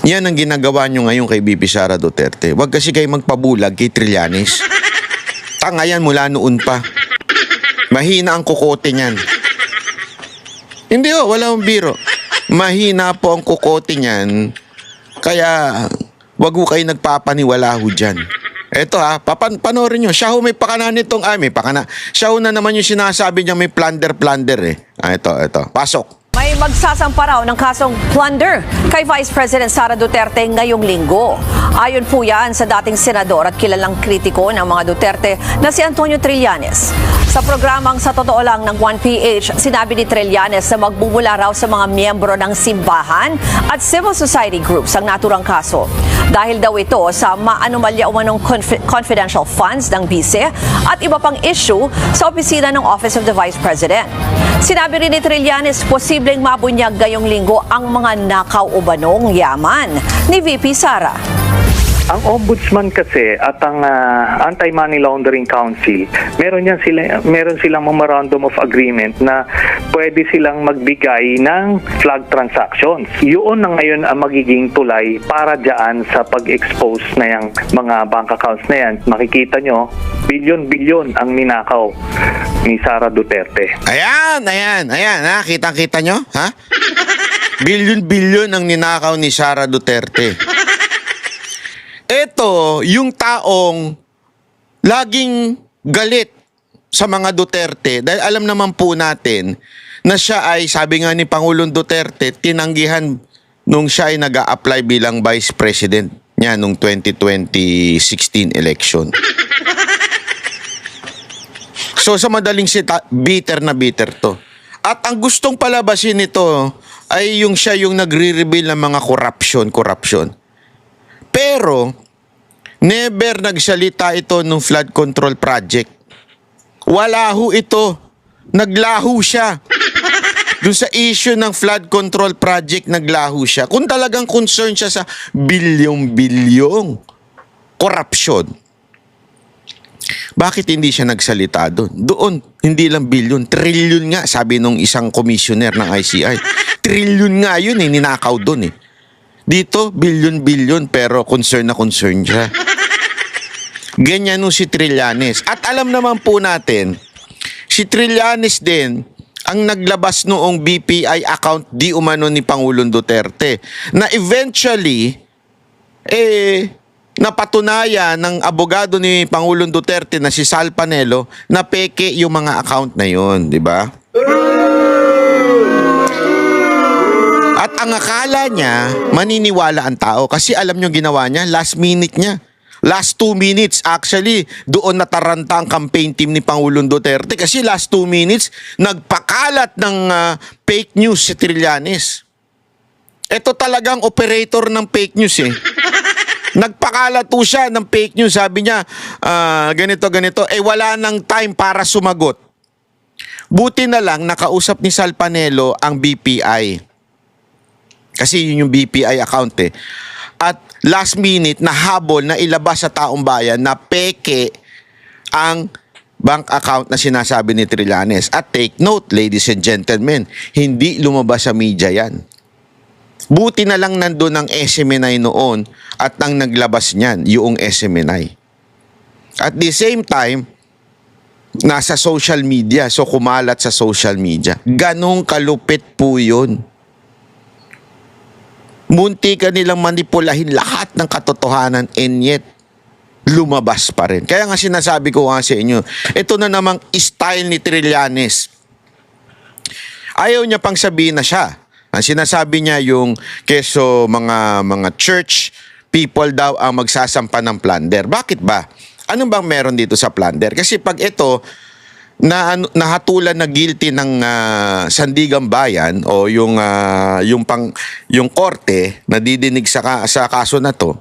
Yan ang ginagawa nyo ngayon kay BP Sara Duterte. Huwag kasi kayo magpabulag kay Trillanes. Tanga yan mula noon pa. Mahina ang kukote niyan. Hindi wala akong biro. Mahina po ang kukote niyan. Kaya wag ho kayo nagpapaniwala ho dyan. Eto panoorin nyo. Siya ho may pakana nitong, may pakana. Siya ho na naman yung sinasabi niya may plunder eh. Ito. Pasok. May magsasampa raw ng kasong plunder kay Vice President Sara Duterte ngayong linggo. Ayon po yan sa dating senador at kilalang kritiko ng mga Duterte na si Antonio Trillanes. Sa programang Sa Totoo Lang ng 1PH, sinabi ni Trillanes na magbubula raw sa mga miyembro ng simbahan at civil society groups ang naturang kaso. Dahil daw ito sa maanomalya umanong confidential funds ng bise at iba pang issue sa opisina ng Office of the Vice President. Sinabi rin ni Trillanes, posibleng mabunyag ngayong linggo ang mga nakaw o banong yaman ni VP Sara. Ang Ombudsman kasi at ang Anti-Money Laundering Council, meron silang memorandum of agreement na pwede silang magbigay ng flag transactions. Yun na ngayon ang magiging tulay para dyan sa pag-expose na yung mga bank accounts na yan. Makikita nyo, bilyon-bilyon ang ninakaw ni Sara Duterte. Ayan, kitang-kita nyo, ha? Bilyon-bilyon ang ninakaw ni Sara Duterte. Ito, yung taong laging galit sa mga Duterte dahil alam naman po natin na siya ay, sabi nga ni Pangulong Duterte, tinanggihan nung siya ay nag-a-apply bilang Vice President niya nung 2016 election. So sa madaling bitter na bitter to. At ang gustong palabasin nito ay yung siya yung nagre-reveal ng mga corruption. Pero, never nagsalita ito nung flood control project. Wala ho ito. Naglaho siya. Doon sa issue ng flood control project, naglaho siya. Kung talagang concern siya sa bilyong-bilyong corruption, bakit hindi siya nagsalita doon? Doon, hindi lang bilyon, trilyon nga, sabi nung isang commissioner ng ICI. Trilyon nga yun ninakaw doon Dito, bilyon-bilyon pero concern na concern siya. Ganyan nung si Trillanes. At alam naman po natin, si Trillanes din ang naglabas noong BPI account di umano ni Pangulong Duterte na eventually, napatunayan ng abogado ni Pangulong Duterte na si Sal Panelo na peke yung mga account na yun, di ba? At ang akala niya, maniniwala ang tao kasi alam nyo ginawa niya, last minute niya. Last 2 minutes, actually, doon nataranta ang campaign team ni Pangulong Duterte kasi last 2 minutes, nagpakalat ng fake news si Trillanes. Ito talagang operator ng fake news Nagpakalat po siya ng fake news. Sabi niya, ganito. Wala nang time para sumagot. Buti na lang, nakausap ni Sal Panelo ang BPI. Kasi yun yung BPI account At last minute, nahabol na ilabas sa taong bayan na peke ang bank account na sinasabi ni Trillanes. At take note, ladies and gentlemen, hindi lumabas sa media yan. Buti na lang nandun ang SMNI noon at ang naglabas niyan, yung SMNI. At the same time, nasa social media, so kumalat sa social media. Ganong kalupit po yun. Munti ka nilang manipulahin lahat ng katotohanan and yet lumabas pa rin. Kaya nga sinasabi ko nga sa inyo, ito na namang style ni Trillanes. Ayaw niya pang sabihin na siya. Ang sinasabi niya yung keso mga church people daw ang magsasampa ng plunder. Bakit ba? Ano bang meron dito sa plunder? Kasi pag ito nahatulan na guilty ng Sandigan Bayan o yung korte na didinig sa kaso na to,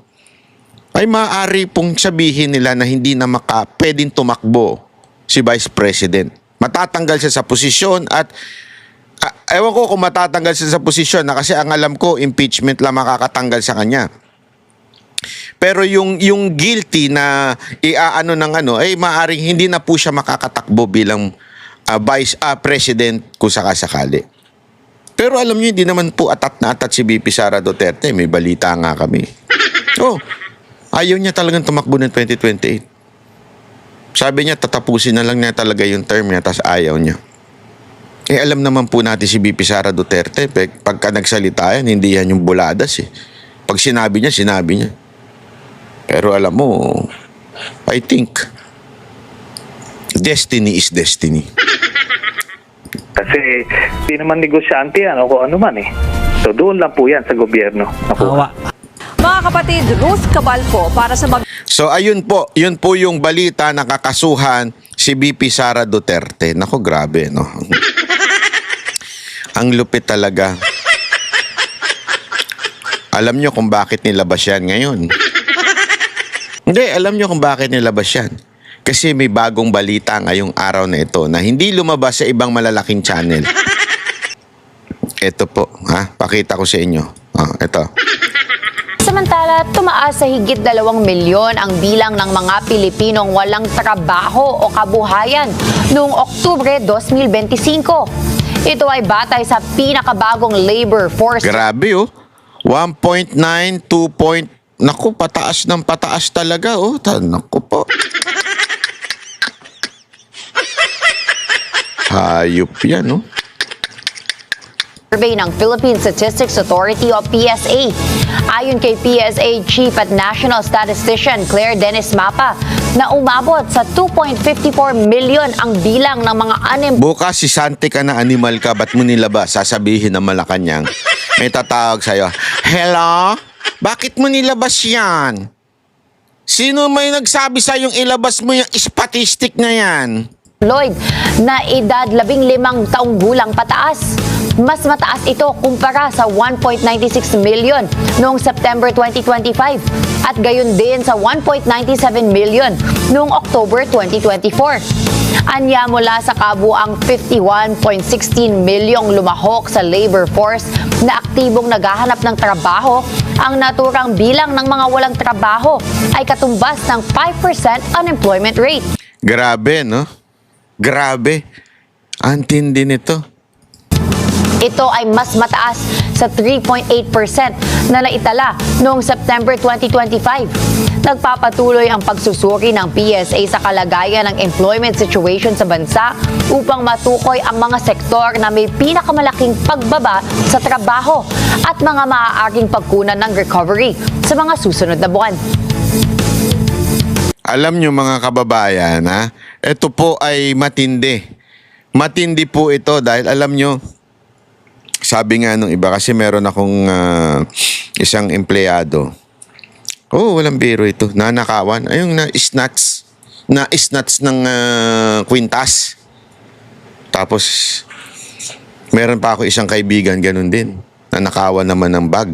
ay maaari pong sabihin nila na hindi na pwedeng tumakbo si Vice President. Matatanggal siya sa posisyon at ewan ko kung matatanggal siya sa posisyon na kasi ang alam ko impeachment lang makakatanggal sa kanya. Pero yung guilty na ay maaring hindi na po siya makakatakbo bilang Vice President kung sakasakali. Pero alam niyo, hindi naman po atat na atat si VP Sara Duterte. May balita nga kami. Oh, ayaw niya talagang tumakbo ng 2028. Sabi niya, tatapusin na lang niya talaga yung term niya, tas ayaw niya. Eh, alam naman po natin si VP Sara Duterte, pagka nagsalita yan, hindi yan yung buladas eh. Pag sinabi niya, sinabi niya. Pero alam mo, I think, destiny is destiny. Kasi di naman negosyante yan o kung ano man eh. So doon lang po yan sa gobyerno. Awa. Mga kapatid, Ruth Cabalco para sa So ayun po, yun po yung balita na kakasuhan si VP Sara Duterte. Nako, grabe, no? Ang lupit talaga. Alam nyo kung bakit nilabas yan ngayon? Hindi, alam nyo kung bakit nilabas yan. Kasi may bagong balita ngayong araw na ito na hindi lumabas sa ibang malalaking channel. Ito po, ha? Pakita ko sa inyo. Ito. Samantala, tumaas sa higit 2 milyon ang bilang ng mga Pilipinong walang trabaho o kabuhayan noong Oktubre 2025. Ito ay batay sa pinakabagong labor force. Grabe, oh. 1.9, 2. Naku, pataas ng pataas talaga, oh. Naku po. Hayop yan, no? Survey ng Philippine Statistics Authority o PSA. Ayon kay PSA Chief at National Statistician Claire Dennis Mapa, na umabot sa 2.54 million ang bilang ng mga Bukas, si Sante ka na animal ka, ba't mo nilabas? Sasabihin ng Malacanang. May tatawag sa'yo, hello? Bakit mo nilabas yan? Sino may nagsabi sa'yong ilabas mo yung statistic na yan? unemployed na edad 15 taong gulang pataas. Mas mataas ito kumpara sa 1.96 million noong September 2025 at gayon din sa 1.97 million noong October 2024. Anya mula sa kabuang 51.16 milyong lumahok sa labor force na aktibong naghahanap ng trabaho, ang naturang bilang ng mga walang trabaho ay katumbas ng 5% unemployment rate. Grabe, no? Grabe. Ang tindi nito. Ito ay mas mataas sa 3.8% na naitala noong September 2025. Nagpapatuloy ang pagsusuri ng PSA sa kalagayan ng employment situation sa bansa upang matukoy ang mga sektor na may pinakamalaking pagbaba sa trabaho at mga maaaring pagkunan ng recovery sa mga susunod na buwan. Alam nyo mga kababayan, ha? Ito po ay matindi. Matindi po ito dahil alam nyo, sabi nga nung iba, kasi meron akong isang empleyado. Oh, walang biro ito. Nanakawan. Ayun, na-snatch ng kwintas. Tapos, meron pa ako isang kaibigan, ganun din. Nanakawan naman ng bag.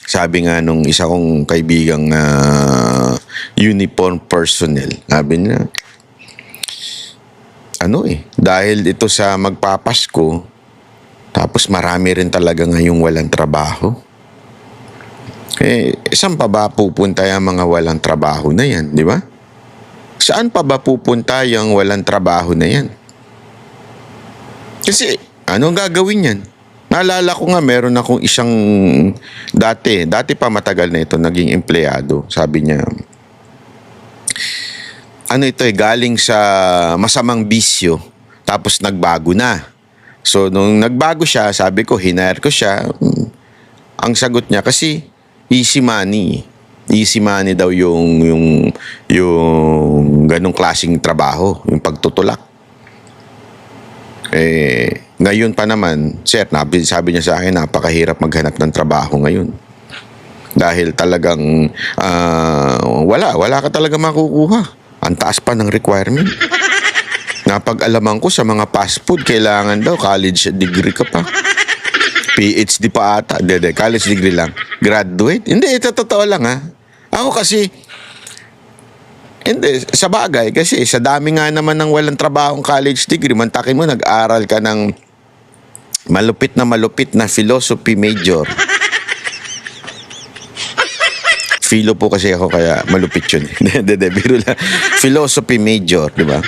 Sabi nga nung isa kong kaibigang uniform personnel, sabi niya, dahil ito sa magpapasko, tapos marami rin talaga ngayong walang trabaho. Saan pa ba pupunta yung mga walang trabaho na yan, di ba? Saan pa ba pupunta yung walang trabaho na yan? Kasi, anong gagawin yan? Naalala ko nga, meron akong isang dati pa matagal na ito, naging empleyado. Sabi niya, galing sa masamang bisyo, tapos nagbago na. So, nung nagbago siya, sabi ko, hinire ko siya. Ang sagot niya, kasi easy money. Easy money daw yung ganong klaseng trabaho, yung pagtutulak. Ngayon pa naman, sir, sabi niya sa akin, napakahirap maghanap ng trabaho ngayon. Dahil talagang wala ka talaga makukuha. Ang taas pa ng requirement. Napag-alaman ko sa mga fast food, kailangan daw college degree ka pa. PhD pa ata. Hindi, college degree lang. Graduate? Hindi, ito totoo lang ha. Ako kasi, hindi, sa bagay, kasi sa dami nga naman ng walang trabahong college degree, mantakin mo, nag-aral ka ng malupit na philosophy major. Philo po kasi ako, kaya malupit yun. Hindi, biro lang. Philosophy major, di ba?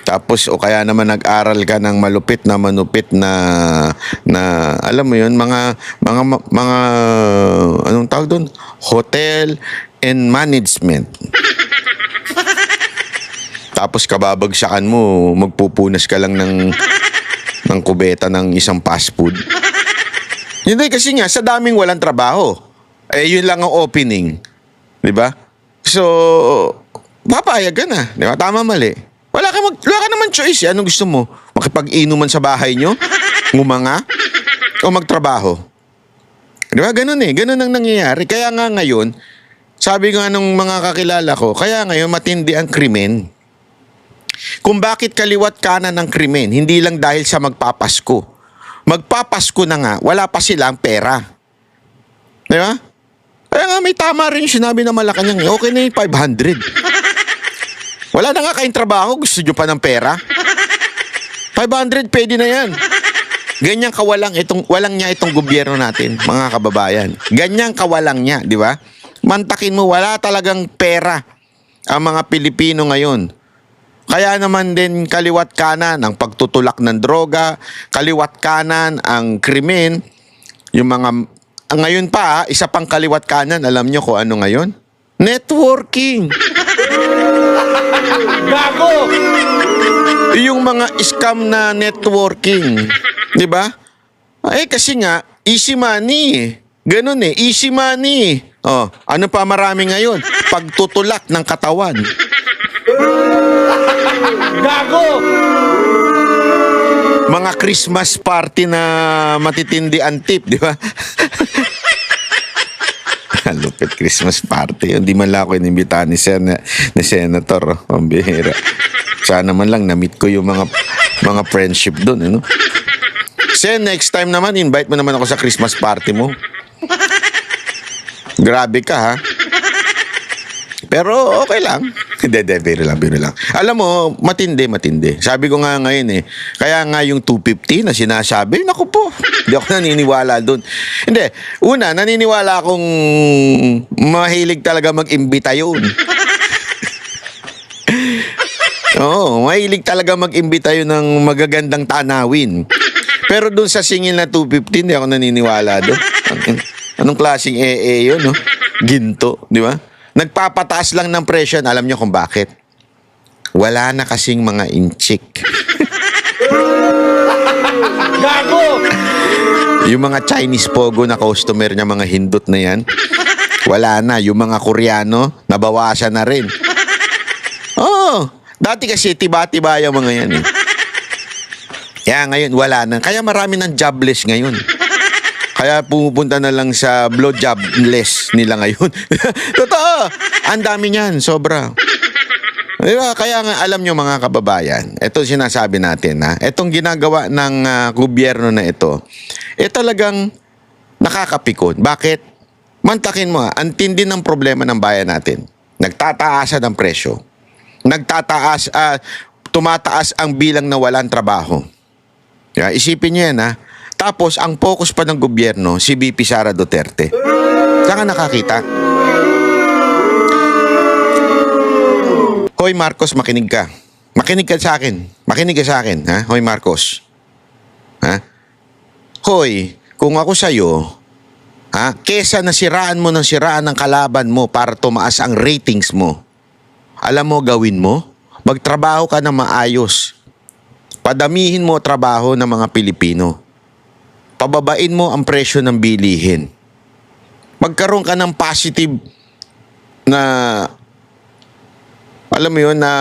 Tapos o kaya naman nag-aral ka ng manupit na alam mo 'yun, mga anong tawag doon? Hotel and management. Tapos kababagsakan mo, magpupunas ka lang ng kubeta ng isang fast food. Hindi kasi nga sa daming walang trabaho. Yun lang ang opening. 'Di ba? So papayag ka na, 'di ba? Tama mali. Wala ka naman choice. Anong gusto mo? Makipag-inuman sa bahay nyo? Ngumanga? O magtrabaho? Di ba? Ganun eh. Ganun ang nangyayari. Kaya nga ngayon, sabi nga nung mga kakilala ko, kaya ngayon matindi ang krimen. Kung bakit kaliwat kanan ng krimen, hindi lang dahil sa magpapasko. Magpapasko na nga, wala pa silang pera. Di ba? Kaya nga may tama rin yung sinabi ng Malacanang. Okay na yung 500. Wala na nga kayong trabaho, gusto nyo pa ng pera? 500, pwede na yan. Ganyan kawalang walang niya itong gobyerno natin, mga kababayan. Ganyan kawalang niya, di ba? Mantakin mo, wala talagang pera ang mga Pilipino ngayon. Kaya naman din kaliwat kanan ang pagtutulak ng droga, kaliwat kanan ang krimen, yung mga... Ngayon pa, isa pang kaliwat kanan, alam nyo kung ano ngayon? Networking. Gago! Yung mga scam na networking, 'di ba? Kasi nga easy money. Ganun eh, easy money. Oh, ano pa marami ngayon? Pagtutulak ng katawan. Gago! Mga Christmas party na matitindi ang tip, 'di ba? Lupit Christmas party. Hindi man lang ako inimbitahan ni Senator. Oh, pambihira. Sana man lang na-meet ko yung mga friendship doon. Ano? Next time naman, invite mo naman ako sa Christmas party mo. Grabe ka, ha? Pero okay lang. Hindi, biro lang. Alam mo, matindi. Sabi ko nga ngayon eh, kaya nga yung 250 na sinasabi, naku po, hindi ako naniniwala doon. Hindi, una, naniniwala akong mahilig talaga mag-imbita yun. Oo, mahilig talaga mag-imbita yun ng magagandang tanawin. Pero doon sa singil na 250, hindi ako naniniwala doon. Anong klaseng yun, no? Ginto, di ba? Nagpapataas lang ng presyo. Alam nyo kung bakit? Wala na kasing mga inchik. Gago! Yung mga Chinese pogo na customer niya, mga hindot na yan, wala na. Yung mga Koreano, nabawasan na rin. Oh, dati kasi tiba-tiba yung mga yan eh. Kaya ngayon, wala na. Kaya marami ng jobless ngayon. Kaya pumupunta na lang sa blowjobless nila ngayon. Totoo! Ang dami niyan, sobra. Diba? Kaya nga alam nyo mga kababayan, ito sinasabi natin ha, itong ginagawa ng gobyerno na ito, talagang nakakapikon. Bakit? Mantakin mo ha, ang tindi ng problema ng bayan natin. Nagtataasan ang presyo. Tumataas ang bilang na walang trabaho. Diba? Isipin nyo yan ha. Tapos, ang focus pa ng gobyerno, si VP Sara Duterte. Saan ka nakakita? Hoy Marcos, makinig ka. Makinig ka sa akin. Ha? Hoy Marcos. Ha? Hoy, kung ako sa'yo, ha? Kesa nasiraan mo ng kalaban mo para tumaas ang ratings mo, alam mo gawin mo? Magtrabaho ka na maayos. Padamihin mo trabaho ng mga Pilipino. Pababain mo ang presyo ng bilihin. Magkaroon ka ng positive na, alam mo yun, na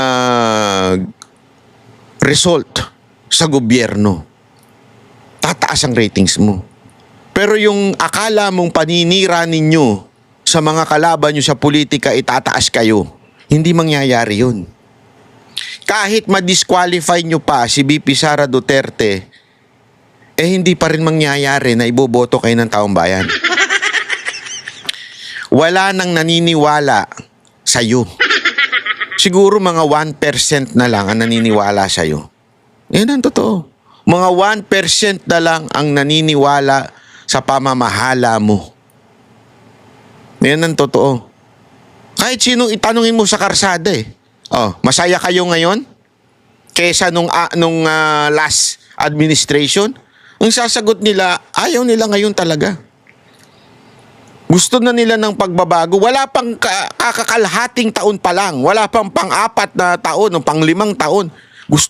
result sa gobyerno. Tataas ang ratings mo. Pero yung akala mong paninira ninyo sa mga kalaban nyo sa politika, itataas kayo. Hindi mangyayari yun. Kahit ma-disqualify nyo pa si VP Sara Duterte, hindi pa rin mangyayari na iboboto kayo ng taong bayan. Wala nang naniniwala sa'yo. Siguro mga 1% na lang ang naniniwala sa'yo. Yan ang totoo. Mga 1% na lang ang naniniwala sa pamamahala mo. Yan ang totoo. Kahit sinong itanungin mo sa karsada eh. Oh, masaya kayo ngayon? kesa nung last administration? Ang sasagot nila, ayaw nila ngayon talaga. Gusto na nila ng pagbabago. Wala pang kakakalahating taon pa lang. Wala pang pang-4 na taon o pang-5 taon. Gusto